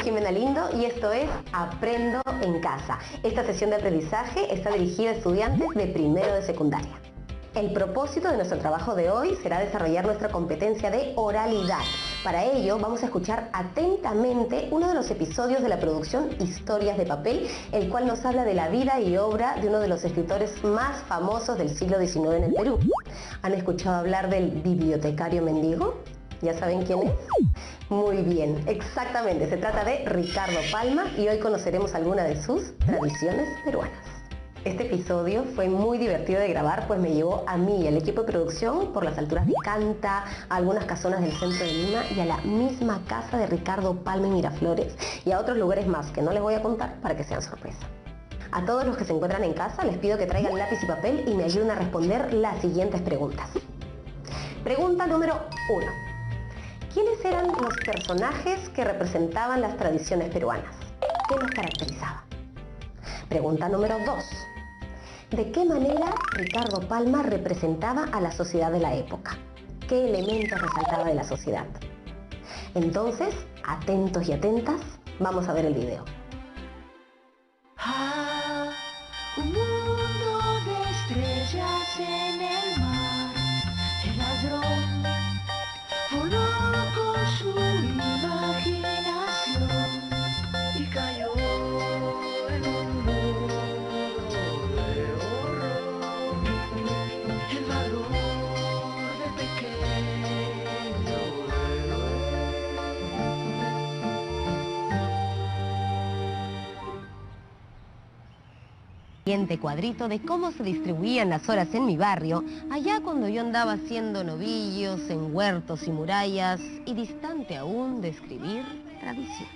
Jimena Lindo y esto es Aprendo en Casa. Esta sesión de aprendizaje está dirigida a estudiantes de primero de secundaria. El propósito de nuestro trabajo de hoy será desarrollar nuestra competencia de oralidad. Para ello vamos a escuchar atentamente uno de los episodios de la producción Historias de Papel, el cual nos habla de la vida y obra de uno de los escritores más famosos del siglo XIX en el Perú. ¿Han escuchado hablar del bibliotecario mendigo? ¿Ya saben quién es? Muy bien, exactamente, se trata de Ricardo Palma y hoy conoceremos algunas de sus tradiciones peruanas. Este episodio fue muy divertido de grabar, pues me llevó a mí y al equipo de producción por las alturas de Canta, a algunas casonas del centro de Lima y a la misma casa de Ricardo Palma en Miraflores y a otros lugares más que no les voy a contar para que sean sorpresa. A todos los que se encuentran en casa les pido que traigan lápiz y papel y me ayuden a responder las siguientes preguntas. Pregunta número 1. ¿Quiénes eran los personajes que representaban las tradiciones peruanas? ¿Qué los caracterizaba? Pregunta número 2. ¿De qué manera Ricardo Palma representaba a la sociedad de la época? ¿Qué elementos resaltaba de la sociedad? Entonces, atentos y atentas, vamos a ver el video. Un mundo de estrellas en el mar, el ladrón voló con su imaginación y cayó en un mundo de horror. El valor del pequeño héroe. Siguiente cuadrito de cómo se distribuían las horas en mi barrio, allá cuando yo andaba haciendo novillos en huertos y murallas y distante aún de escribir tradición.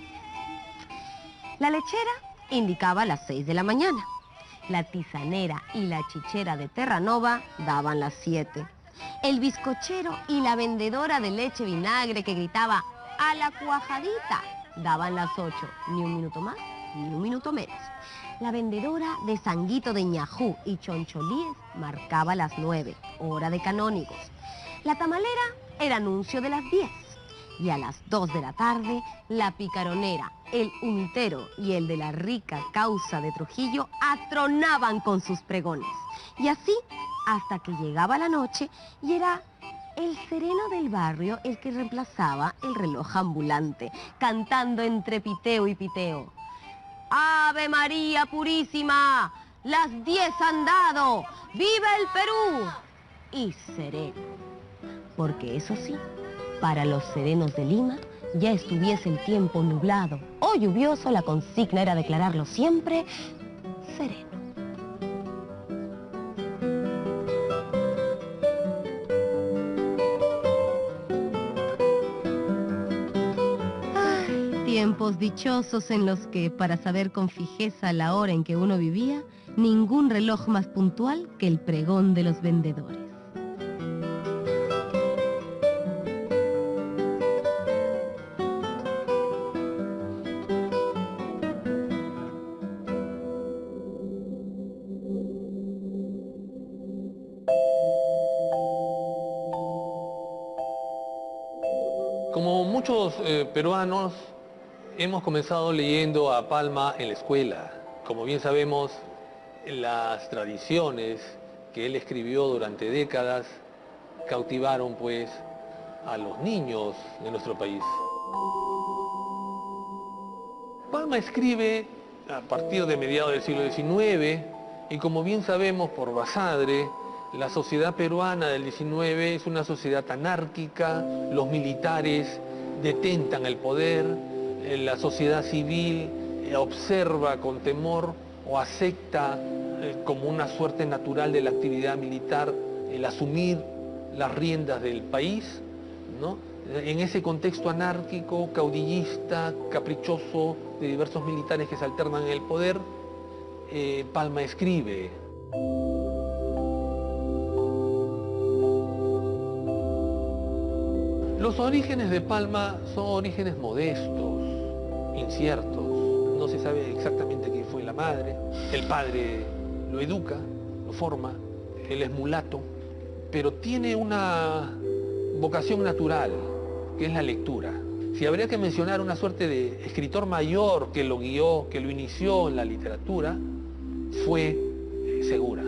La lechera indicaba las 6 de la mañana. La tisanera y la chichera de Terranova daban las 7. El bizcochero y la vendedora de leche vinagre que gritaba ¡a la cuajadita! Daban las 8. Ni un minuto más, ni un minuto menos. La vendedora de sanguito de ñajú y choncholíes marcaba las 9, hora de canónigos. La tamalera era anuncio de las 10. Y a las 2 de la tarde, la picaronera, el humitero y el de la rica causa de Trujillo atronaban con sus pregones. Y así hasta que llegaba la noche y era el sereno del barrio el que reemplazaba el reloj ambulante, cantando entre piteo y piteo. ¡Ave María Purísima! ¡Las 10 han dado! ¡Viva el Perú! Y sereno. Porque eso sí, para los serenos de Lima, ya estuviese el tiempo nublado o lluvioso, la consigna era declararlo siempre sereno. Tiempos dichosos en los que, para saber con fijeza la hora en que uno vivía, ningún reloj más puntual que el pregón de los vendedores. Como muchos peruanos, hemos comenzado leyendo a Palma en la escuela. Como bien sabemos, las tradiciones que él escribió durante décadas cautivaron pues a los niños de nuestro país. Palma escribe a partir de mediados del siglo XIX y como bien sabemos por Basadre, la sociedad peruana del XIX es una sociedad anárquica, los militares detentan el poder, la sociedad civil observa con temor o acepta como una suerte natural de la actividad militar el asumir las riendas del país, ¿no? En ese contexto anárquico, caudillista, caprichoso de diversos militares que se alternan en el poder, Palma escribe. Los orígenes de Palma son orígenes modestos, inciertos. No se sabe exactamente quién fue la madre. El padre lo educa, lo forma. Él es mulato, pero tiene una vocación natural, que es la lectura. Si habría que mencionar una suerte de escritor mayor que lo guió, que lo inició en la literatura, fue Segura.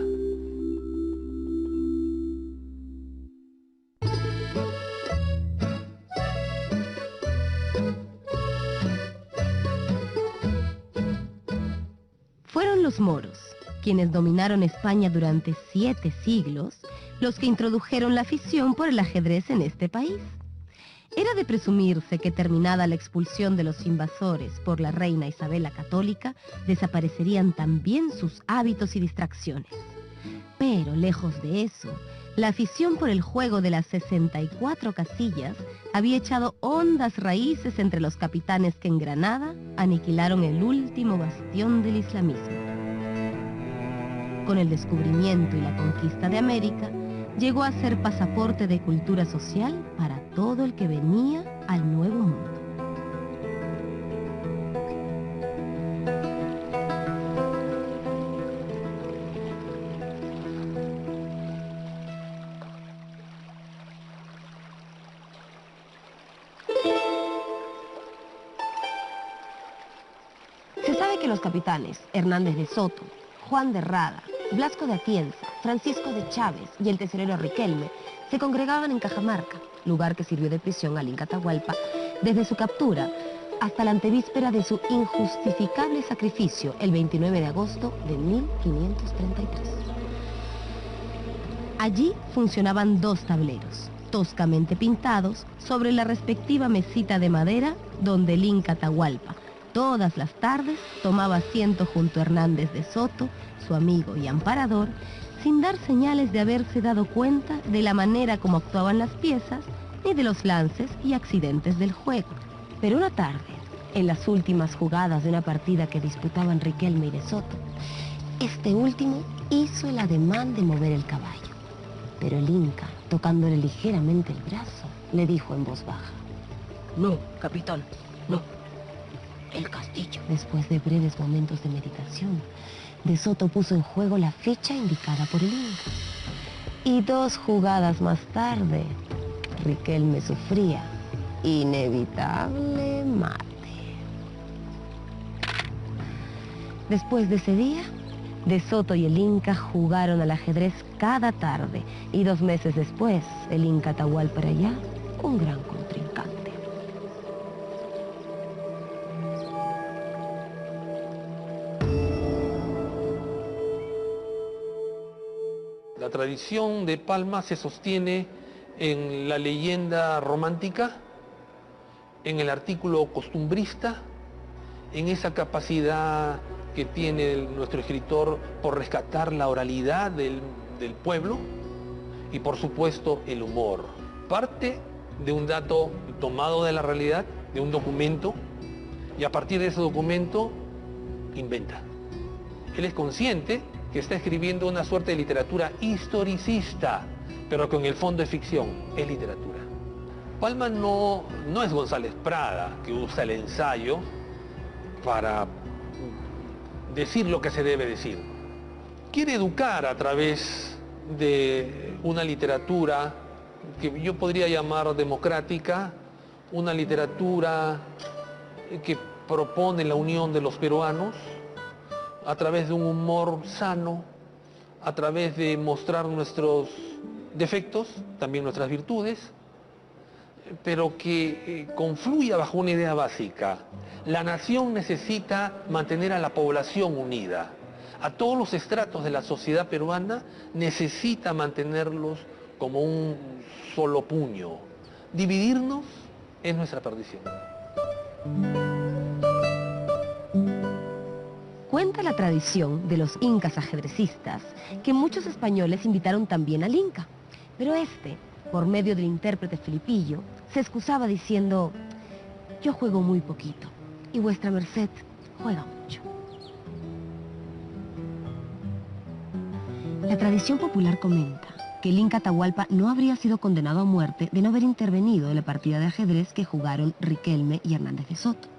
Fueron los moros, quienes dominaron España durante 7 siglos, los que introdujeron la afición por el ajedrez en este país. Era de presumirse que terminada la expulsión de los invasores por la reina Isabel la Católica, desaparecerían también sus hábitos y distracciones. Pero lejos de eso, la afición por el juego de las 64 casillas había echado hondas raíces entre los capitanes que en Granada aniquilaron el último bastión del islamismo. Con el descubrimiento y la conquista de América, llegó a ser pasaporte de cultura social para todo el que venía al Nuevo Mundo. Se sabe que los capitanes Hernández de Soto, Juan de Rada, Blasco de Atienza, Francisco de Chávez y el tesorero Riquelme se congregaban en Cajamarca, lugar que sirvió de prisión al Inca Atahualpa desde su captura hasta la antevíspera de su injustificable sacrificio el 29 de agosto de 1533. Allí funcionaban 2 tableros, toscamente pintados, sobre la respectiva mesita de madera donde el Inca Atahualpa todas las tardes tomaba asiento junto a Hernández de Soto, su amigo y amparador, sin dar señales de haberse dado cuenta de la manera como actuaban las piezas ni de los lances y accidentes del juego. Pero una tarde, en las últimas jugadas de una partida que disputaban Riquelme y de Soto, este último hizo el ademán de mover el caballo. Pero el Inca, tocándole ligeramente el brazo, le dijo en voz baja: «No, capitán, no. El castillo». Después de breves momentos de meditación, de Soto puso en juego la ficha indicada por el Inca. Y 2 jugadas más tarde, Riquelme sufría inevitable mate. Después de ese día, de Soto y el Inca jugaron al ajedrez cada tarde, y 2 meses después, el Inca Atahualpa era ya un gran contrincante. La tradición de Palma se sostiene en la leyenda romántica, en el artículo costumbrista, en esa capacidad que tiene nuestro escritor por rescatar la oralidad del pueblo y, por supuesto, el humor. Parte de un dato tomado de la realidad, de un documento, y a partir de ese documento inventa. Él es consciente que está escribiendo una suerte de literatura historicista, pero que en el fondo es ficción, es literatura. Palma no es González Prada, que usa el ensayo para decir lo que se debe decir. Quiere educar a través de una literatura que yo podría llamar democrática, una literatura que propone la unión de los peruanos, a través de un humor sano, a través de mostrar nuestros defectos, también nuestras virtudes, pero que confluya bajo una idea básica. La nación necesita mantener a la población unida. A todos los estratos de la sociedad peruana necesita mantenerlos como un solo puño. Dividirnos es nuestra perdición. Cuenta la tradición de los incas ajedrecistas que muchos españoles invitaron también al Inca, pero este, por medio del intérprete Felipillo, se excusaba diciendo: «Yo juego muy poquito y vuestra merced juega mucho». La tradición popular comenta que el Inca Atahualpa no habría sido condenado a muerte de no haber intervenido en la partida de ajedrez que jugaron Riquelme y Hernández de Soto.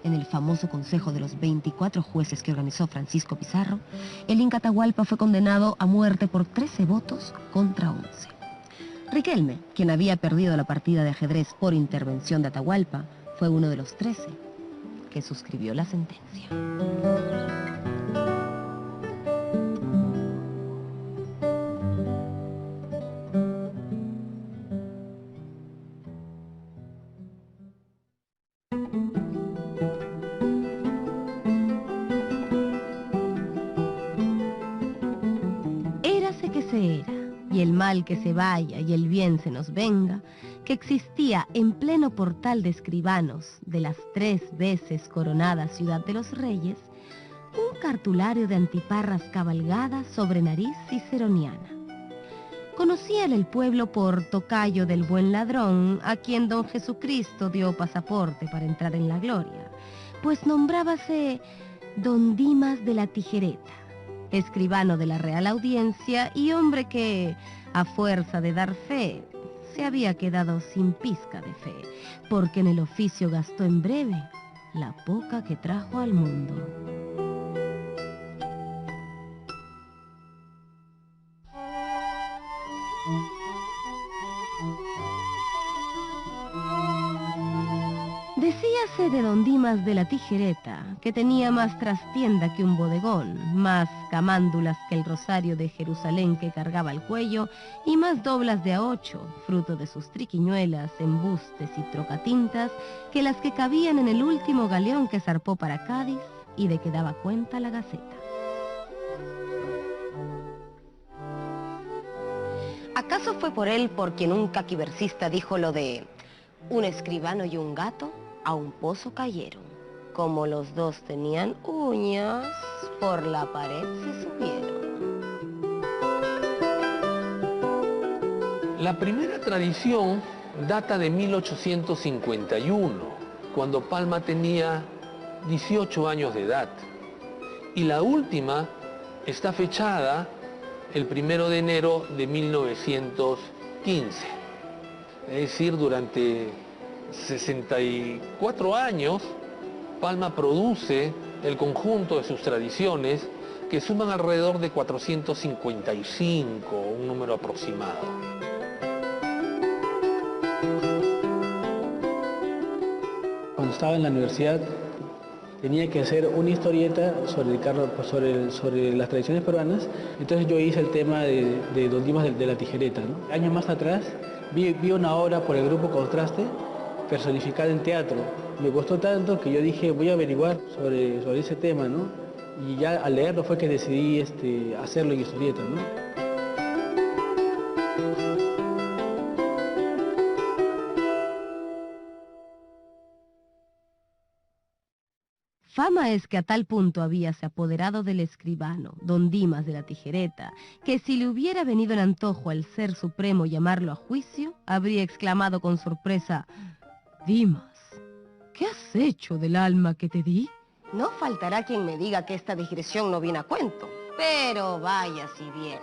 En el famoso consejo de los 24 jueces que organizó Francisco Pizarro, el Inca Atahualpa fue condenado a muerte por 13 votos contra 11. Riquelme, quien había perdido la partida de ajedrez por intervención de Atahualpa, fue uno de los 13 que suscribió la sentencia. Érase que se era, y el mal que se vaya y el bien se nos venga, que existía en pleno portal de escribanos de las 3 veces coronada ciudad de los reyes, un cartulario de antiparras cabalgadas sobre nariz ciceroniana. Conocíale el pueblo por tocayo del buen ladrón, a quien don Jesucristo dio pasaporte para entrar en la gloria, pues nombrábase don Dimas de la Tijereta, escribano de la Real Audiencia y hombre que, a fuerza de dar fe, se había quedado sin pizca de fe, porque en el oficio gastó en breve la poca que trajo al mundo. Decíase de don Dimas de la Tijereta que tenía más trastienda que un bodegón, más camándulas que el rosario de Jerusalén que cargaba al cuello y más doblas de A8, fruto de sus triquiñuelas, embustes y trocatintas, que las que cabían en el último galeón que zarpó para Cádiz y de que daba cuenta la Gaceta. ¿Acaso fue por él por quien un caquiversista dijo lo de un escribano y un gato a un pozo cayeron? Como los dos tenían uñas, por la pared se subieron. La primera tradición data de 1851, cuando Palma tenía 18 años de edad. Y la última está fechada el 1 de enero de 1915. Es decir, durante 64 años, Palma produce el conjunto de sus tradiciones que suman alrededor de 455, un número aproximado. Cuando estaba en la universidad tenía que hacer una historieta sobre las tradiciones peruanas, entonces yo hice el tema de Don Dimas de la Tijereta, ¿no? Años más atrás vi una obra por el grupo Contraste personificada en teatro. Me gustó tanto que yo dije, voy a averiguar sobre ese tema, ¿no? Y ya al leerlo fue que decidí hacerlo en historieta, ¿no? Fama es que a tal punto habíase apoderado del escribano, don Dimas de la Tijereta, que si le hubiera venido en antojo al Ser Supremo llamarlo a juicio, habría exclamado con sorpresa: «Dimas, ¿qué has hecho del alma que te di?» No faltará quien me diga que esta digresión no viene a cuento, pero vaya si viene.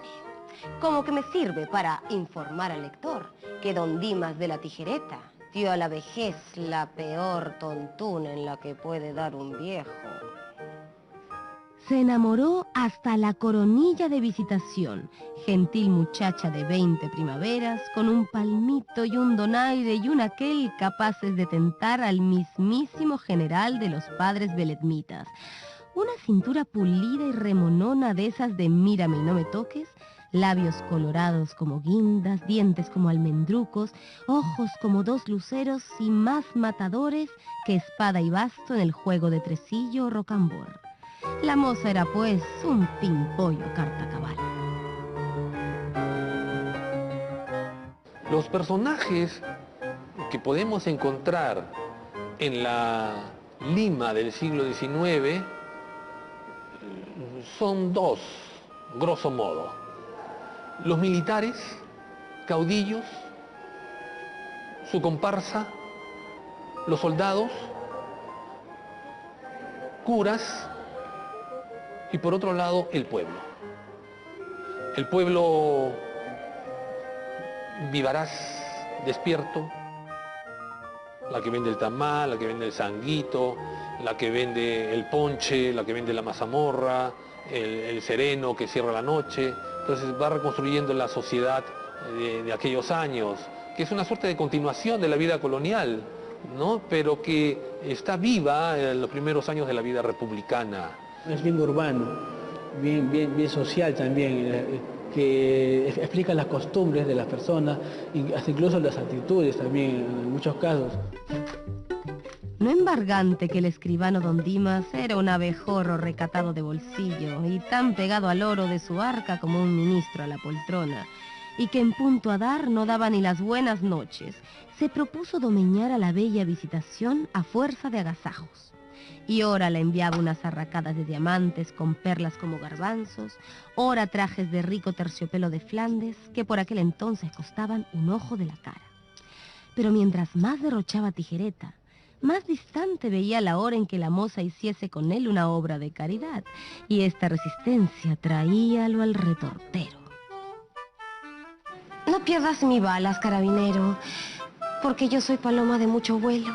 Como que me sirve para informar al lector que don Dimas de la Tijereta dio a la vejez la peor tontuna en la que puede dar un viejo. Se enamoró hasta la Coronilla de Visitación, gentil muchacha de 20 primaveras, con un palmito y un donaire y un aquel capaces de tentar al mismísimo general de los padres beletmitas. Una cintura pulida y remonona de esas de mírame y no me toques, labios colorados como guindas, dientes como almendrucos, ojos como 2 luceros y más matadores que espada y basto en el juego de tresillo o rocambor. La moza era pues un pimpollo carta cabal. Los personajes que podemos encontrar en la Lima del siglo XIX son 2, grosso modo. Los militares, caudillos, su comparsa, los soldados, curas y por otro lado el pueblo. El pueblo vivaraz, despierto, la que vende el tamal, la que vende el sanguito, la que vende el ponche, la que vende la mazamorra, el sereno que cierra la noche. Entonces va reconstruyendo la sociedad de aquellos años, que es una suerte de continuación de la vida colonial, ¿no? Pero que está viva en los primeros años de la vida republicana. Es bien urbano, bien social también, que explica las costumbres de las personas, y hasta incluso las actitudes también, en muchos casos. No embargante que el escribano don Dimas era un abejorro recatado de bolsillo y tan pegado al oro de su arca como un ministro a la poltrona, y que en punto a dar no daba ni las buenas noches, se propuso domeñar a la bella Visitación a fuerza de agasajos. Y ora la enviaba unas arracadas de diamantes con perlas como garbanzos, ora trajes de rico terciopelo de Flandes, que por aquel entonces costaban un ojo de la cara. Pero mientras más derrochaba Tijereta, más distante veía la hora en que la moza hiciese con él una obra de caridad, y esta resistencia traíalo al retortero. No pierdas mi balas, carabinero, porque yo soy paloma de mucho vuelo.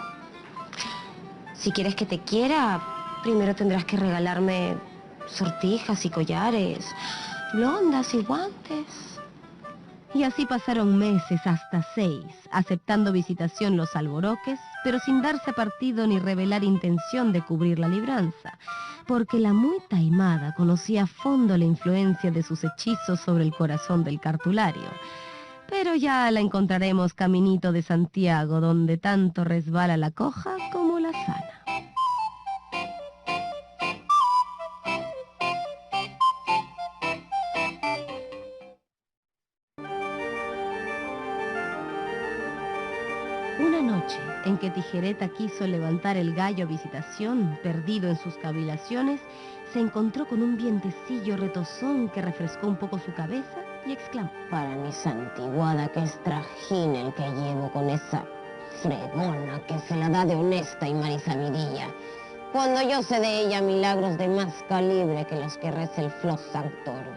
Si quieres que te quiera, primero tendrás que regalarme sortijas y collares, blondas y guantes. Y así pasaron meses, hasta 6, aceptando Visitación los alboroques, pero sin darse partido ni revelar intención de cubrir la libranza, porque la muy taimada conocía a fondo la influencia de sus hechizos sobre el corazón del cartulario. Pero ya la encontraremos caminito de Santiago, donde tanto resbala la coja como la sana. Una noche en que Tijereta quiso levantar el gallo Visitación, perdido en sus cavilaciones, se encontró con un vientecillo retozón que refrescó un poco su cabeza y exclamó: para mi santiguada, que es trajín el que llevo con esa fregona que se la da de honesta y marisabidilla, cuando yo sé de ella milagros de más calibre que los que reza el Flos Sanctorum.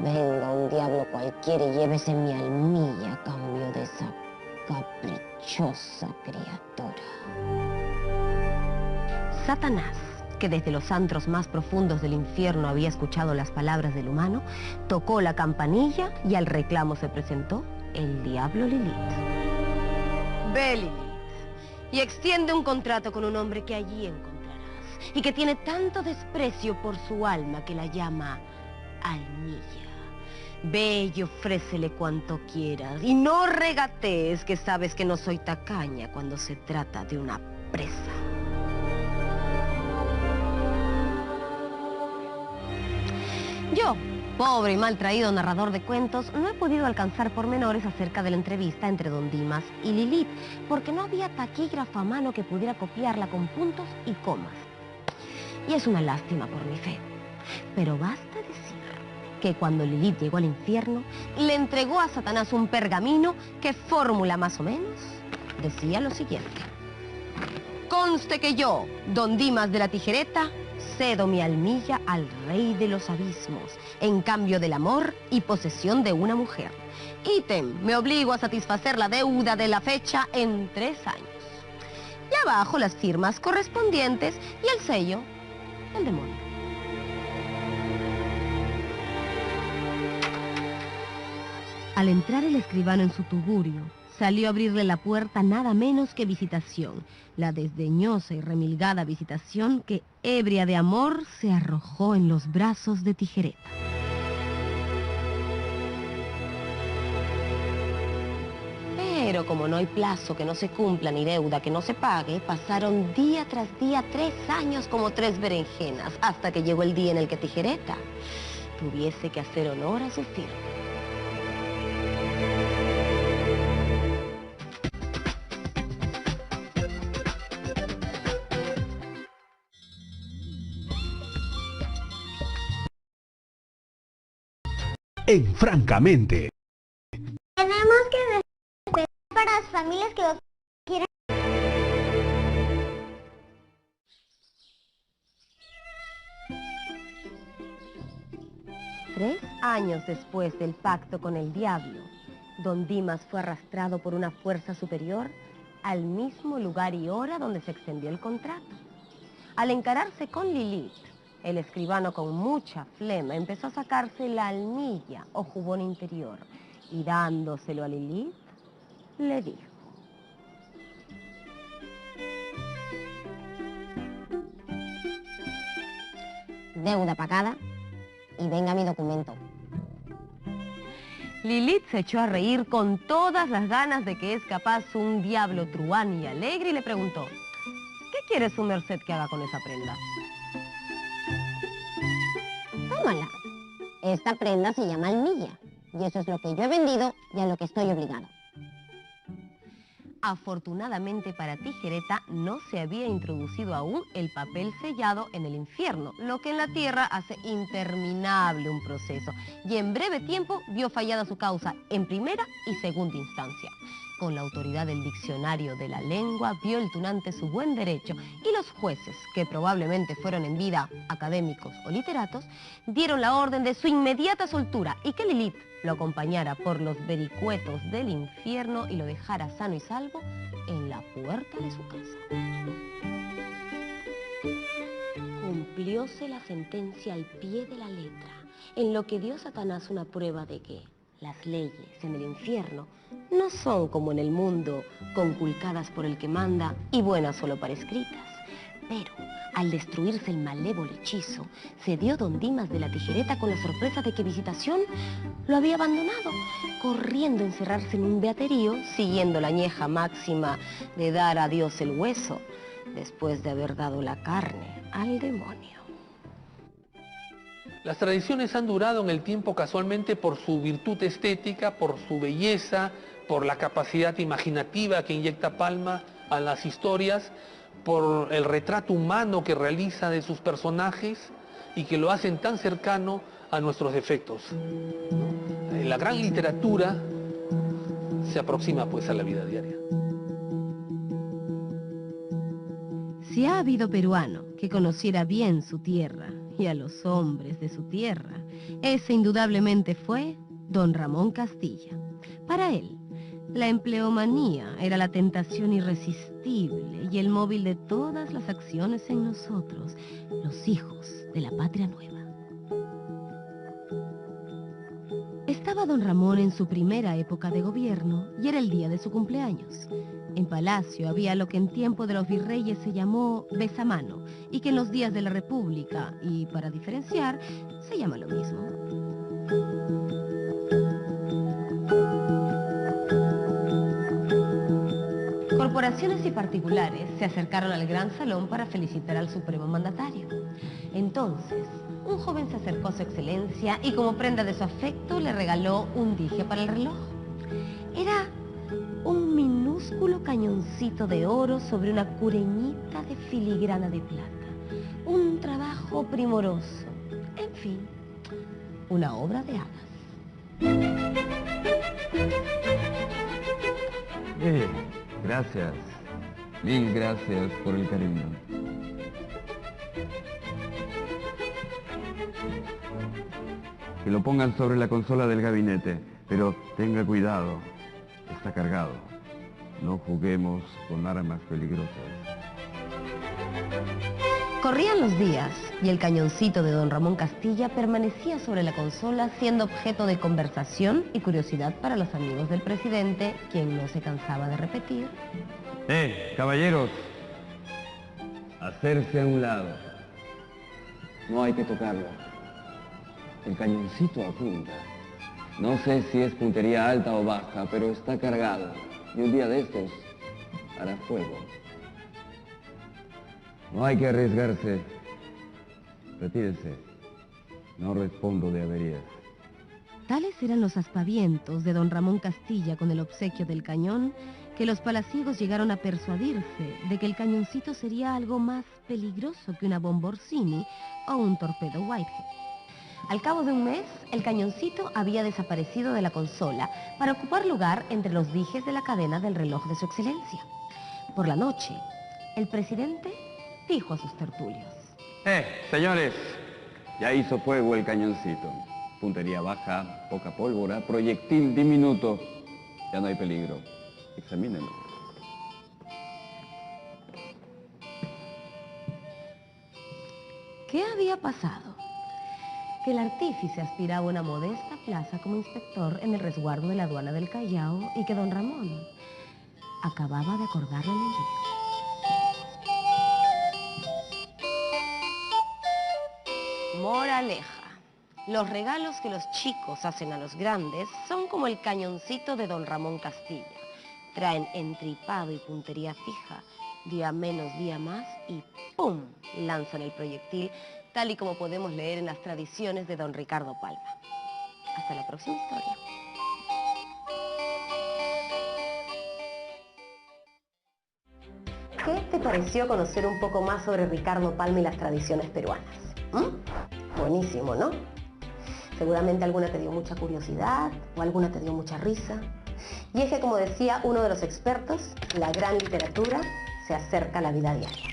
Venga un diablo cualquiera y llévese mi almilla a cambio de esa caprichosa criatura. Satanás, que desde los antros más profundos del infierno había escuchado las palabras del humano, tocó la campanilla y al reclamo se presentó el diablo Lilith. Ve, Lilith, y extiende un contrato con un hombre que allí encontrarás y que tiene tanto desprecio por su alma que la llama almilla. Ve y ofrécele cuanto quieras y no regatees, que sabes que no soy tacaña cuando se trata de una presa. Yo, pobre y mal traído narrador de cuentos, no he podido alcanzar pormenores acerca de la entrevista entre don Dimas y Lilith, porque no había taquígrafo a mano que pudiera copiarla con puntos y comas. Y es una lástima por mi fe. Pero basta decir que cuando Lilith llegó al infierno, le entregó a Satanás un pergamino que, fórmula más o menos, decía lo siguiente: conste que yo, don Dimas de la Tijereta, cedo mi almilla al rey de los abismos, en cambio del amor y posesión de una mujer. Ítem, me obligo a satisfacer la deuda de la fecha en 3 años. Y abajo las firmas correspondientes y el sello del demonio. Al entrar el escribano en su tugurio, salió a abrirle la puerta nada menos que Visitación, la desdeñosa y remilgada Visitación que, ebria de amor, se arrojó en los brazos de Tijereta. Pero como no hay plazo que no se cumpla ni deuda que no se pague, pasaron día tras día 3 años como 3 berenjenas, hasta que llegó el día en el que Tijereta tuviese que hacer honor a su firma. En Francamente. Tenemos que respetar para las familias que lo quieran. 3 años después del pacto con el diablo, don Dimas fue arrastrado por una fuerza superior al mismo lugar y hora donde se extendió el contrato. Al encararse con Lilith, el escribano con mucha flema empezó a sacarse la almilla o jubón interior y dándoselo a Lilith, le dijo: Deuda pagada y venga mi documento. Lilith se echó a reír con todas las ganas de que es capaz un diablo truán y alegre y le preguntó: ¿qué quiere su merced que haga con esa prenda? Tómala. Esta prenda se llama almilla y eso es lo que yo he vendido y a lo que estoy obligado. Afortunadamente para Tijereta no se había introducido aún el papel sellado en el infierno, lo que en la tierra hace interminable un proceso, y en breve tiempo vio fallada su causa en primera y segunda instancia. Con la autoridad del diccionario de la lengua vio el tunante su buen derecho, y los jueces, que probablemente fueron en vida académicos o literatos, dieron la orden de su inmediata soltura y que Lilith lo acompañara por los vericuetos del infierno y lo dejara sano y salvo en la puerta de su casa. Cumplióse la sentencia al pie de la letra, en lo que dio Satanás una prueba de que las leyes en el infierno no son como en el mundo, conculcadas por el que manda y buenas solo para escritas. Pero al destruirse el malévolo hechizo, se dio don Dimas de la Tijereta con la sorpresa de que Visitación lo había abandonado, corriendo a encerrarse en un beaterío, siguiendo la añeja máxima de dar a Dios el hueso, después de haber dado la carne al demonio. Las tradiciones han durado en el tiempo casualmente por su virtud estética, por su belleza, por la capacidad imaginativa que inyecta Palma a las historias, por el retrato humano que realiza de sus personajes y que lo hacen tan cercano a nuestros defectos. La gran literatura se aproxima pues a la vida diaria. Si ha habido peruano que conociera bien su tierra y a los hombres de su tierra, ese indudablemente fue don Ramón Castilla. Para él, la empleomanía era la tentación irresistible y el móvil de todas las acciones en nosotros, los hijos de la patria nueva. Estaba don Ramón en su primera época de gobierno y era el día de su cumpleaños. En Palacio había lo que en tiempo de los virreyes se llamó besamano y que en los días de la República, y para diferenciar, se llama lo mismo. Corporaciones y particulares se acercaron al gran salón para felicitar al supremo mandatario. Entonces, un joven se acercó a su excelencia y como prenda de su afecto le regaló un dije para el reloj. Era un minúsculo cañoncito de oro sobre una cureñita de filigrana de plata. Un trabajo primoroso. En fin, una obra de hadas. Gracias. Mil gracias por el cariño. Que lo pongan sobre la consola del gabinete, pero tenga cuidado. Está cargado. No juguemos con armas peligrosas. Corrían los días y el cañoncito de don Ramón Castilla permanecía sobre la consola siendo objeto de conversación y curiosidad para los amigos del presidente, quien no se cansaba de repetir: Caballeros, hacerse a un lado. No hay que tocarlo. El cañoncito apunta. No sé si es puntería alta o baja, pero está cargado. Y un día de estos hará fuego. No hay que arriesgarse. Retírese. No respondo de averías. Tales eran los aspavientos de don Ramón Castilla con el obsequio del cañón, que los palaciegos llegaron a persuadirse de que el cañoncito sería algo más peligroso que una bomba Orsini o un torpedo Whitehead. Al cabo de un mes, el cañoncito había desaparecido de la consola para ocupar lugar entre los dijes de la cadena del reloj de su excelencia. Por la noche, el presidente dijo a sus tertulios: Señores, ya hizo fuego el cañoncito. Puntería baja, poca pólvora, proyectil diminuto. Ya no hay peligro. Examínenlo. ¿Qué había pasado? que el artífice aspiraba a una modesta plaza como inspector en el resguardo de la aduana del Callao y que don Ramón acababa de acordarle el envío. Moraleja. Los regalos que los chicos hacen a los grandes son como el cañoncito de don Ramón Castilla. Traen entripado y puntería fija, día menos, día más, y ¡pum!, lanzan el proyectil, tal y como podemos leer en las tradiciones de don Ricardo Palma. Hasta la próxima historia. ¿Qué te pareció conocer un poco más sobre Ricardo Palma y las tradiciones peruanas? Buenísimo, ¿no? Seguramente alguna te dio mucha curiosidad o alguna te dio mucha risa. Y es que, como decía uno de los expertos, la gran literatura se acerca a la vida diaria.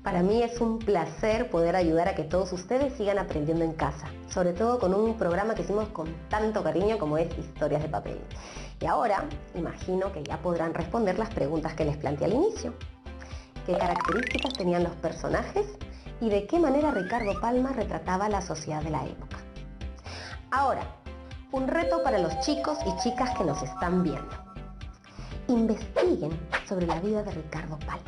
Para mí es un placer poder ayudar a que todos ustedes sigan aprendiendo en casa, sobre todo con un programa que hicimos con tanto cariño como es Historias de Papel. Y ahora, imagino que ya podrán responder las preguntas que les planteé al inicio. ¿Qué características tenían los personajes y de qué manera Ricardo Palma retrataba la sociedad de la época? Ahora, un reto para los chicos y chicas que nos están viendo. Investiguen sobre la vida de Ricardo Palma.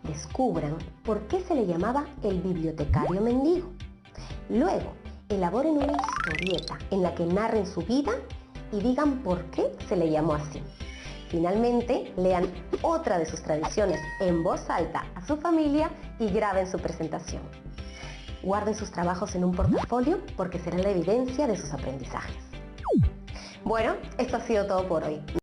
Descubran por qué se le llamaba el bibliotecario mendigo. Luego, elaboren una historieta en la que narren su vida y digan por qué se le llamó así. Finalmente, lean otra de sus tradiciones en voz alta a su familia y graben su presentación. Guarden sus trabajos en un portafolio porque serán la evidencia de sus aprendizajes. Bueno, esto ha sido todo por hoy.